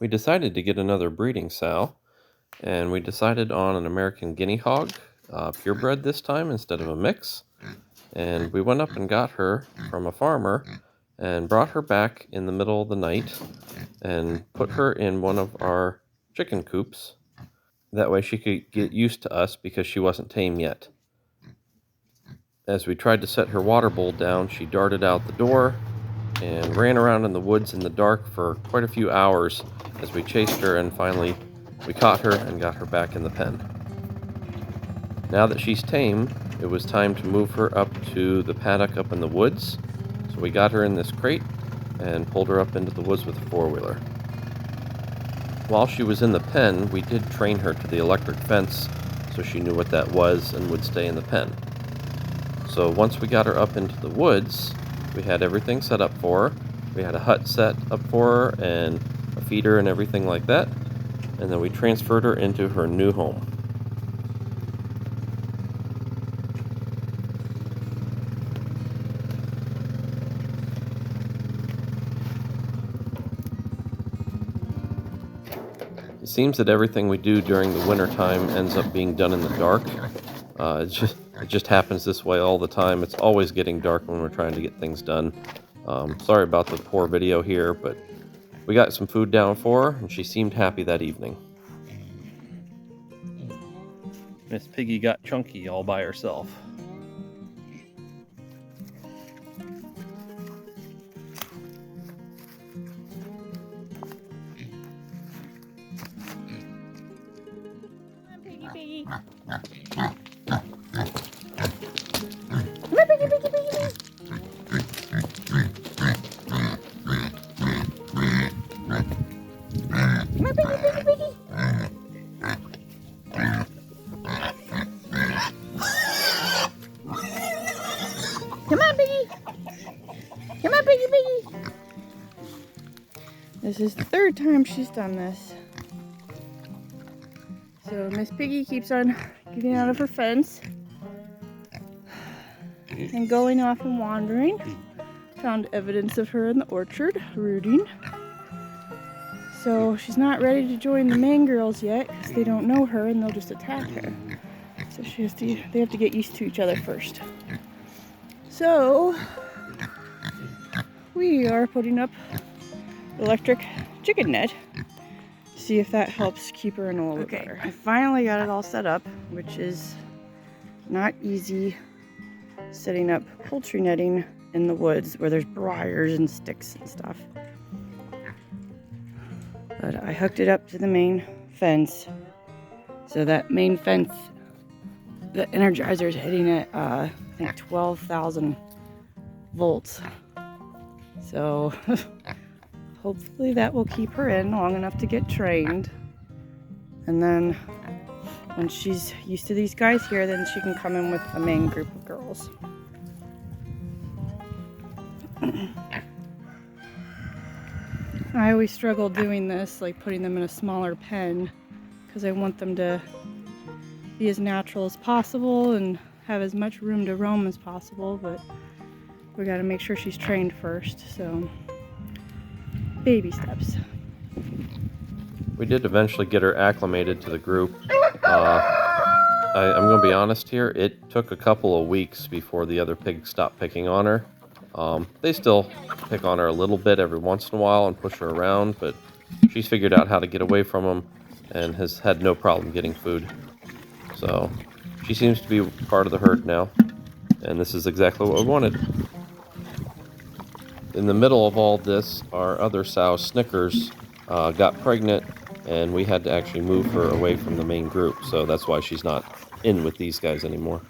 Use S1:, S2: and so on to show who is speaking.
S1: We decided to get another breeding sow, and we decided on an American guinea hog, purebred this time instead of a mix. And we went up and got her from a farmer and brought her back in the middle of the night and put her in one of our chicken coops. That way she could get used to us because she wasn't tame yet. As we tried to set her water bowl down, she darted out the door and ran around in the woods in the dark for quite a few hours as we chased her, and finally we caught her and got her back in the pen. Now that she's tame, it was time to move her up to the paddock up in the woods. So we got her in this crate and pulled her up into the woods with a four-wheeler. While she was in the pen, we did train her to the electric fence so she knew what that was and would stay in the pen. So once we got her up into the woods, we had everything set up for her. We had a hut set up for her and a feeder and everything like that. And then we transferred her into her new home. It seems that everything we do during the winter time ends up being done in the dark. It just happens this way all the time. It's always getting dark when we're trying to get things done. Sorry about the poor video here, but we got some food down for her, and she seemed happy that evening. Miss Piggy got chunky all by herself.
S2: Piggy. Come on, Piggy, Piggy, Piggy. Come on, Piggy, Piggy, Piggy. Come on, Piggy. Come on, Piggy, Piggy. This is the third time she's done this. So Miss Piggy keeps on getting out of her fence and going off and wandering. Found evidence of her in the orchard, rooting. So she's not ready to join the main girls yet because they don't know her and they'll just attack her. So they have to get used to each other first. So we are putting up electric chicken net. See if that helps keep her in a little bit better. I finally got it all set up, which is not easy setting up poultry netting in the woods where there's briars and sticks and stuff. But I hooked it up to the main fence. So that main fence, the Energizer is hitting at I think 12,000 volts. So hopefully that will keep her in long enough to get trained. And then when she's used to these guys here, then she can come in with the main group of girls. I always struggle doing this, like putting them in a smaller pen, because I want them to be as natural as possible and have as much room to roam as possible, but we got to make sure she's trained first, so baby steps.
S1: We did eventually get her acclimated to the group. I'm going to be honest here, it took a couple of weeks before the other pigs stopped picking on her. They still pick on her a little bit every once in a while and push her around, but she's figured out how to get away from them and has had no problem getting food. So she seems to be part of the herd now, and this is exactly what we wanted. In the middle of all this, our other sow, Snickers, got pregnant, and we had to actually move her away from the main group, so that's why she's not in with these guys anymore.